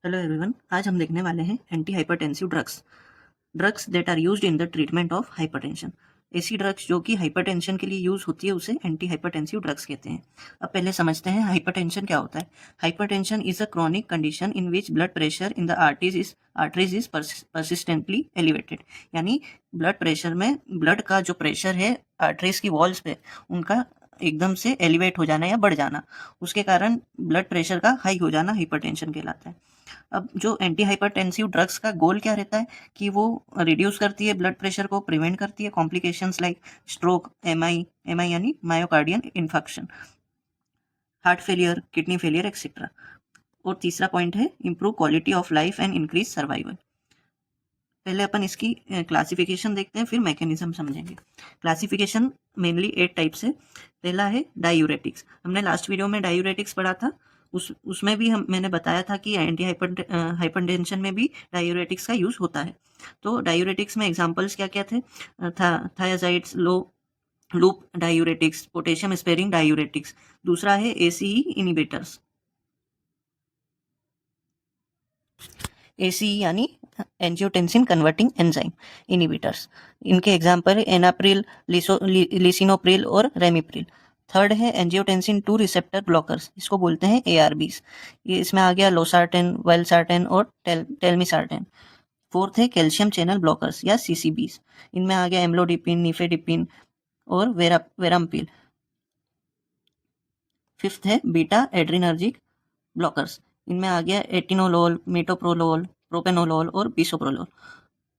Hello everyone, आज हम देखने वाले हैं anti hypertensive drugs that are used in the treatment of hypertension. ऐसी ड्रग्स जो कि हाइपरटेंशन के लिए यूज होती है उसे एंटी हाइपरटेंसिव ड्रग्स कहते हैं। अब पहले समझते हैं हाइपरटेंशन क्या होता है। Hypertension is a chronic condition in which blood pressure in the arteries is persistently elevated. यानी ब्लड प्रेशर में ब्लड का जो प्रेशर है आर्टरीज की वॉल्स पे उनका एकदम से एलिवेट हो जाना या बढ़ जाना, उसके कारण ब्लड प्रेशर का हाई हो जाना हाइपरटेंशन कहलाता है। अब जो एंटी हाइपरटेंसिव ड्रग्स का गोल क्या रहता है कि वो रिड्यूस करती है ब्लड प्रेशर को, प्रिवेंट करती है कॉम्प्लिकेशंस लाइक स्ट्रोक, एमआई यानी myocardial infection, heart failure, kidney failure etcetera. और तीसरा पॉइंट है improve quality of life and increase survival. पहले अपन इसकी क्लासिफिकेशन देखते हैं, फिर मैकेनिज्म समझेंगे। क्लासिफिकेशन मेनली 8 टाइप्स है। पहला है डायूरेटिक्स। हमने लास्ट वीडियो में डायूरेटिक्स पढ़ा था, उसमें भी मैंने बताया था कि एंटी हाइपरटेंशन में भी डायूरेटिक्स का यूज होता है। तो डायूरेटिक्स में एग्जांपल्स क्या क्या थे? थायाजाइड्स, loop diuretics, potassium sparing diuretics. दूसरा है एसीई इनिबिटर्स। एसीई यानी एंजियोटेंसिन कन्वर्टिंग एंजाइम इनिबिटर्स। इनके एग्जाम्पल है एनाप्रिल, लिसिनोप्रिल और रेमिप्रिल। थर्ड है एंजियोटेंसिन 2 रिसेप्टर ब्लॉकर्स, इसको बोलते हैं एआरबीज। ये इसमें आ गया लोसार्टेन, वेलसार्टेन और टेलमिसार्टेन। फोर्थ है कैल्शियम चैनल ब्लॉकर्स या सीसीबीज। इनमें आ गया एम्लोडिपिन, निफेडिपिन और वेराम्पिल। फिफ्थ है बीटा एड्रीनर्जिक ब्लॉकर्स। इनमें आ गया एटिनोलोल, मेटोप्रोलोल, प्रोपेनोलोल और बिसोप्रोलोल।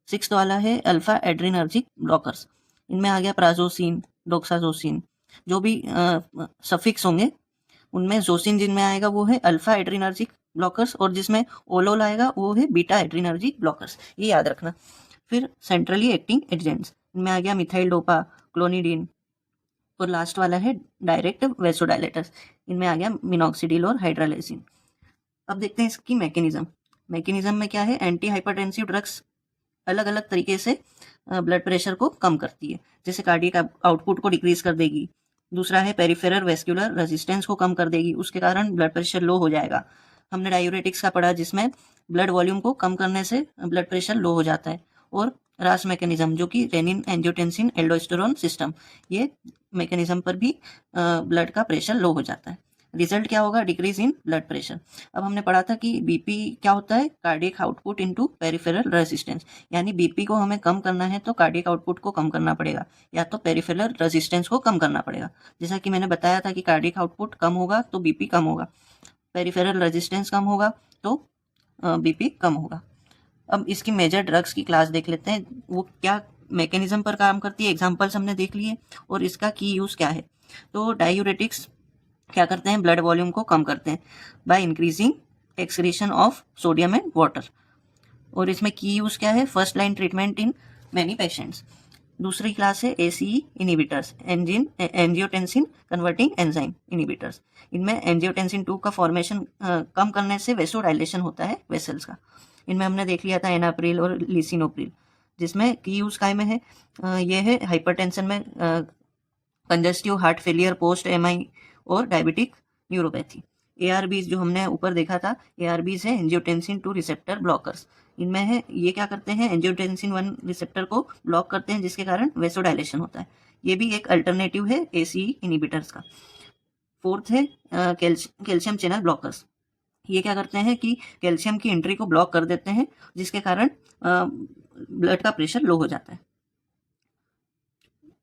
सिक्स्थ वाला है अल्फा एड्रीनर्जिक ब्लॉकर्स। इनमें आ गया प्राजोसिन, डोक्साजोसिन। जो भी सफिक्स होंगे उनमें जोसिन जिनमें आएगा वो है अल्फा एड्रीनर्जिक ब्लॉकर्स, और जिसमें ओलोल आएगा वो है बीटा एड्रीनर्जिक ब्लॉकर्स। ये याद रखना। फिर सेंट्रली एक्टिंग एजेंट्स, इनमें आ गया मिथाइल डोपा, क्लोनिडीन। और लास्ट वाला है डायरेक्ट वेसोडायलेटर्स। इनमें आ गया मिनॉक्सिडिल और हाइड्रालाइसिन। अब देखते हैं इसकी मैकेनिज्म में क्या है। एंटी हाइपरटेंसिव ड्रग्स अलग अलग तरीके से ब्लड प्रेशर को कम करती है। जैसे कार्डियक आउटपुट को डिक्रीज कर देगी। दूसरा है पेरिफेरल वेस्कुलर रेजिस्टेंस को कम कर देगी, उसके कारण ब्लड प्रेशर लो हो जाएगा। हमने डायूरेटिक्स का पढ़ा जिसमें ब्लड वॉल्यूम को कम करने से ब्लड प्रेशर लो हो जाता है। और रास मैकेनिज्म जो कि रेनिन, एंजियोटेंसिन, एल्डोस्टेरोन सिस्टम, ये मैकेनिज्म पर भी ब्लड का प्रेशर लो हो जाता है। रिजल्ट क्या होगा? Decrease in blood pressure. अब हमने पढ़ा था कि बीपी क्या होता है? Cardiac output into peripheral resistance. यानी बीपी को हमें कम करना है तो कार्डियक आउटपुट को कम करना पड़ेगा या तो पेरिफेरल रेजिस्टेंस को कम करना पड़ेगा। जैसा कि मैंने बताया था कि कार्डियक आउटपुट कम होगा तो बीपी कम होगा, पेरिफेरल रेजिस्टेंस कम होगा तो बीपी कम होगा। अब इसकी मेजर ड्रग्स की क्लास देख लेते हैं, वो क्या मैकेनिज्म पर काम करती है। एग्जाम्पल्स हमने देख लिए और इसका की यूज क्या है। तो डायूरेटिक्स क्या करते हैं? ब्लड वॉल्यूम को कम करते हैं by increasing excretion of sodium and water. और इसमें की यूज क्या है? First line treatment in many patients. दूसरी क्लास है ACE inhibitors, angiotensin converting enzyme inhibitors. इनमें एंजियोटेंसिन 2 का फॉर्मेशन कम करने से वेसोडाइलेशन होता है वेसल्स का। इनमें हमने देख लिया था एनाप्रिल और लिसिनोप्रिल। जिसमें की यूज काय में है? ये है हाइपरटेंशन में, congestive heart failure, post MI और डायबिटिक न्यूरोपैथी। एआरबीज जो हमने ऊपर देखा था, एआरबीज है एंजियोटेंसिन 2 रिसेप्टर ब्लॉकर्स। इनमें है ये क्या करते हैं? एंजियोटेंसिन 1 रिसेप्टर को ब्लॉक करते हैं जिसके कारण वेसोडाइलेशन होता है। ये भी एक अल्टरनेटिव है एसीई इनिबिटर्स का। फोर्थ है कैल्शियम चैनल ब्लॉकर्स। ये क्या करते हैं कि कैल्शियम की एंट्री को ब्लॉक कर देते हैं जिसके कारण ब्लड का प्रेशर लो हो जाता है।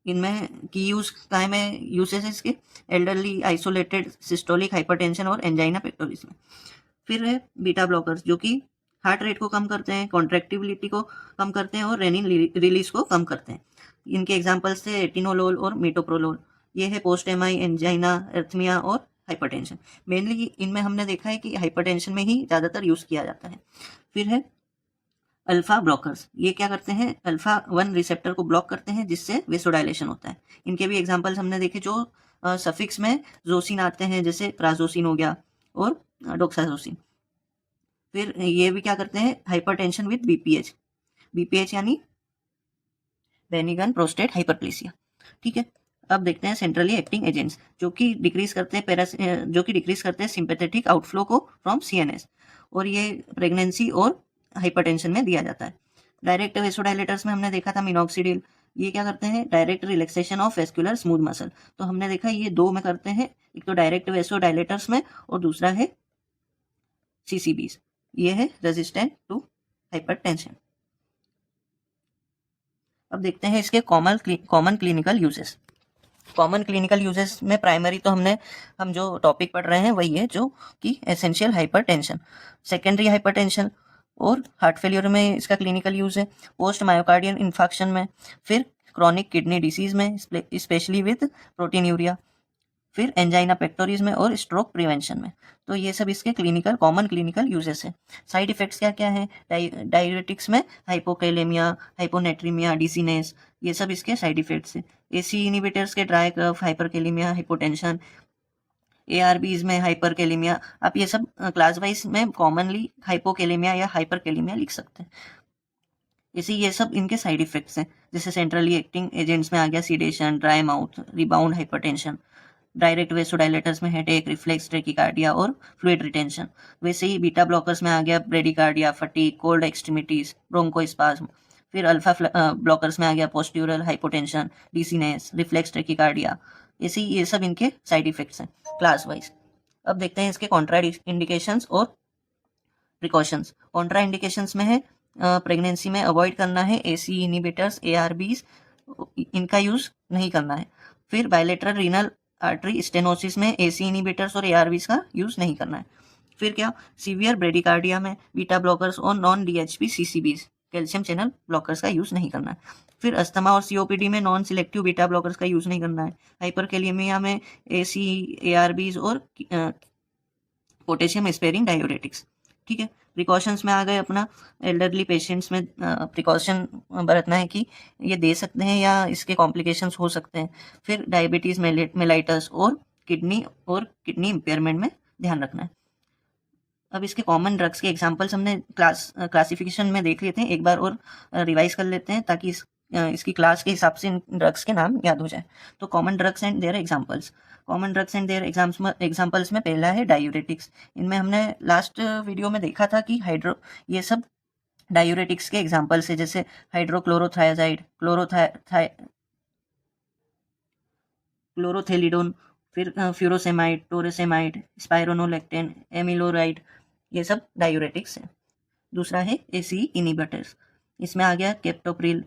इनमें की यूज काय में यूसेस इसके? एल्डरली, आइसोलेटेड, सिस्टोलिक हाइपरटेंशन और एंजाइना पेक्टोरिस में। फिर है बीटा ब्लॉकर्स जो कि हार्ट रेट को कम करते हैं, कॉन्ट्रैक्टिबिलिटी को कम करते हैं और रेनिन रिलीज को कम करते हैं। इनके एग्जांपल्स थे एटिनोलोल और मेटोप्रोलोल। ये है पोस्ट एमआई, एंजाइना, एर्थमिया और हाइपरटेंशन। मेनली इनमें हमने देखा है कि हाइपरटेंशन में ही ज़्यादातर यूज़ किया जाता है। फिर है अल्फा ब्लॉकर्स। ये क्या करते हैं? अल्फा 1 रिसेप्टर को ब्लॉक करते हैं जिससे वेसोडाइलेशन होता है। इनके भी एग्जांपल्स हमने देखे जो सफिक्स में जोसिन आते हैं, जैसे प्राजोसिन हो गया और डोक्साजोसिन। फिर ये भी क्या करते हैं? Hypertension with BPH. बीपीएच यानी बेनिगन प्रोस्टेट हाइपरप्लेसिया। ठीक है। अब देखते हैं सेंट्रली एक्टिंग एजेंट्स जो कि डिक्रीज करते हैं सिंपैथेटिक आउटफ्लो को फ्रॉम सीएनएस। और ये प्रेगनेंसी और हाइपरटेंशन में दिया जाता है। डायरेक्ट वेसोडाइलेटर्स में हमने देखा था मिनॉक्सिडिल, ये क्या करते हैं, direct relaxation of vascular smooth muscle. तो हमने देखा ये दो में करते हैं, एक तो डायरेक्ट वेसोडाइलेटर्स में और दूसरा है सीसीबीज, ये है रेजिस्टेंट टू हाइपरटेंशन। अब देखते हैं इसके common clinical uses. Common clinical uses में प्राइमरी तो हम जो टॉपिक पढ़ रहे हैं वही है, जो कि एसेंशियल हाइपरटेंशन, सेकेंडरी हाइपरटेंशन और हार्ट फेलियर में इसका क्लिनिकल यूज है, पोस्ट मायोकार्डियल इन्फेक्शन में, फिर क्रॉनिक किडनी डिसीज में स्पेशली विद प्रोटीनयूरिया, फिर एंजाइना पेक्टोरिस में और स्ट्रोक प्रिवेंशन में। तो ये सब इसके कॉमन क्लिनिकल यूजेस है। साइड इफेक्ट्स क्या क्या है, डायरेटिक्स में हाइपोकैलेमिया, हाइपोनेट्रीमिया, डिजीनेस, ये सब इसके साइड इफेक्ट्स है। एसी इनिबिटर्स के dry cough, hyperkalemia, hypotension, ARBs में हाइपरकैलेमिया। आप ये सब क्लास वाइज में कॉमनली हाइपोकैलेमिया या हाइपरकैलेमिया लिख सकते हैं। इसी ये सब इनके साइड इफेक्ट्स हैं। जैसे सेंट्रली एक्टिंग एजेंट्स में आ गया sedation, dry mouth, rebound hypertension. Direct vasodilators में हेडेक, रिफ्लेक्स, ट्रैकिकार्डिया और फ्लूइड रिटेंशन। वैसे ही बीटा ब्लॉकर्स में आ गया bradycardia, fatigue, cold extremities, bronchospasm. फिर अल्फा ब्लॉकर्स में आ गया पोस्ट्यूरल हाइपोटेंशन, डीसीनेस, रिफ्लेक्स, ट्रैकिकार्डिया। ऐसे ही ये सब इनके साइड इफेक्ट्स हैं क्लास वाइज। अब देखते हैं इसके कॉन्ट्रा इंडिकेशंस और प्रिकॉशंस। कॉन्ट्रा इंडिकेशंस में है प्रेगनेंसी में अवॉइड करना है एसी इनिबिटर्स, एआरबीज, इनका यूज नहीं करना है। फिर बायलेटरल रीनल आर्टरी स्टेनोसिस में एसी इनिबिटर्स और एआरबीज का यूज नहीं करना है। फिर क्या, सीवियर ब्रेडिकार्डिया में बीटा ब्लॉकर्स और non DHP CCBs, calcium channel blockers का यूज नहीं करना है। फिर अस्थमा और सीओपीडी में नॉन सिलेक्टिव बीटा ब्लॉकर्स का यूज नहीं करना है। हाइपरकैलेमिया में एसी, एआरबीज और पोटेशियम स्पेयरिंग डायूरेटिक्स। ठीक है। प्रिकॉशंस में आ गए अपना, एल्डरली पेशेंट्स में प्रिकॉशन बरतना है कि ये दे सकते हैं या इसके कॉम्प्लिकेशंस हो सकते हैं। फिर डायबिटीज मेलाइटस और किडनी इम्पेयरमेंट में ध्यान रखना है। अब इसके कॉमन ड्रग्स के एग्जांपल्स हमने क्लासिफिकेशन में देख लेते हैं, एक बार और रिवाइज कर लेते हैं ताकि इसकी क्लास के हिसाब से इन ड्रग्स के नाम याद हो जाए। तो common drugs and their examples. Common drugs and their examples में पहला है डायूरेटिक्स। इनमें हमने लास्ट वीडियो में देखा था कि ये सब डायूरेटिक्स के एग्जांपल्स है, जैसे हाइड्रोक्लोरोथायाजाइड, क्लोरोथेलिडोन, फिर फ्यूरोसेमाइड, टोरेसेमाइड, स्पाइरोनोलेक्टेन, एमिलोराइड, ये सब डायूरेटिक्स है। दूसरा है एसी इनिबिटर्स। इसमें आ गया केप्टोप्रिल,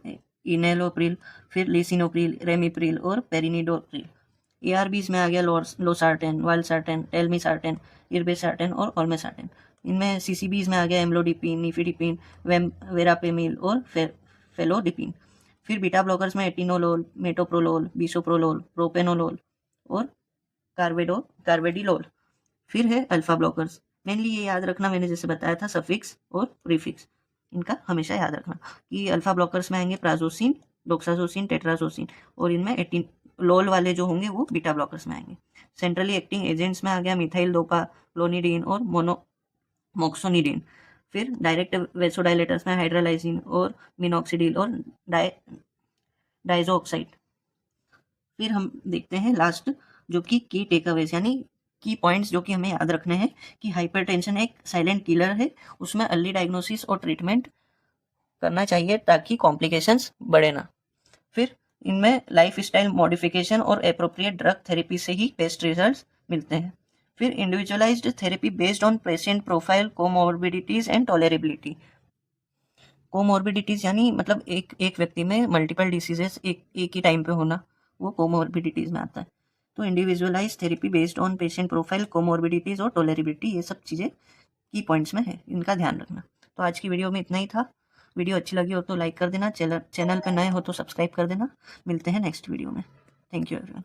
इनेलोप्रिल, फिर लिसिनोप्रिल, रेमिप्रिल और पेरिनिडोप्रिल। एआरबीज में आ गया लोसार्टेन, वालसार्टेन, टेलमिसार्टेन, इर्बेसार्टेन और ओल्मेसार्टेन। इनमें सीसीबीज में आ गया एम्लोडिपिन, निफिडिपिन, वेरापेमिल और फेलोडिपिन। फिर बीटा ब्लॉकर्स में एटिनोलोल, मेटोप्रोलोल, बिसोप्रोलोल, प्रोपेनोलोल और कार्वेडिलोल। फिर है अल्फा ब्लॉकर्स। मेनली ये याद रखना, मैंने जैसे बताया था, सफिक्स और प्रीफिक्स इनका हमेशा याद रखना कि अल्फा ब्लॉकर्स में आएंगे प्राजोसिन, डोक्साजोसिन, टेट्राजोसिन, और इनमें एटिनोलोल वाले जो होंगे वो बीटा ब्लॉकर्स में आएंगे। सेंट्रली एक्टिंग एजेंट्स में आ गया मिथाइल डोपा, क्लोनिडीन और मोक्सोनिडीन। फिर डायरेक्ट वेसोडाइलेटर्स में हाइड्रोलाइसिन और मिनॉक्सिडिल और डाइजोऑक्साइड। फिर हम देखते हैं लास्ट, जो कि की टेकअवेज यानी की पॉइंट्स जो कि हमें याद रखने हैं कि हाइपरटेंशन एक साइलेंट किलर है, उसमें अर्ली डायग्नोसिस और ट्रीटमेंट करना चाहिए ताकि कॉम्प्लिकेशंस बढ़े ना। फिर इनमें लाइफ स्टाइल मॉडिफिकेशन और एप्रोप्रिएट ड्रग थेरेपी से ही बेस्ट रिजल्ट्स मिलते हैं। फिर individualised therapy based on patient profile, comorbidities and tolerability. Comorbidities यानी मतलब एक व्यक्ति में मल्टीपल डिसीजेस एक ही टाइम पे होना, वो कोमॉर्बिडिटीज में आता है। तो individualise therapy based on patient profile, comorbidities और टॉलरेबिलिटी, ये सब चीज़ें की पॉइंट्स में है, इनका ध्यान रखना। तो आज की वीडियो में इतना ही था। वीडियो अच्छी लगी हो तो लाइक कर देना, चैनल पे नए हो तो सब्सक्राइब कर देना। मिलते हैं नेक्स्ट वीडियो में। Thank you everyone.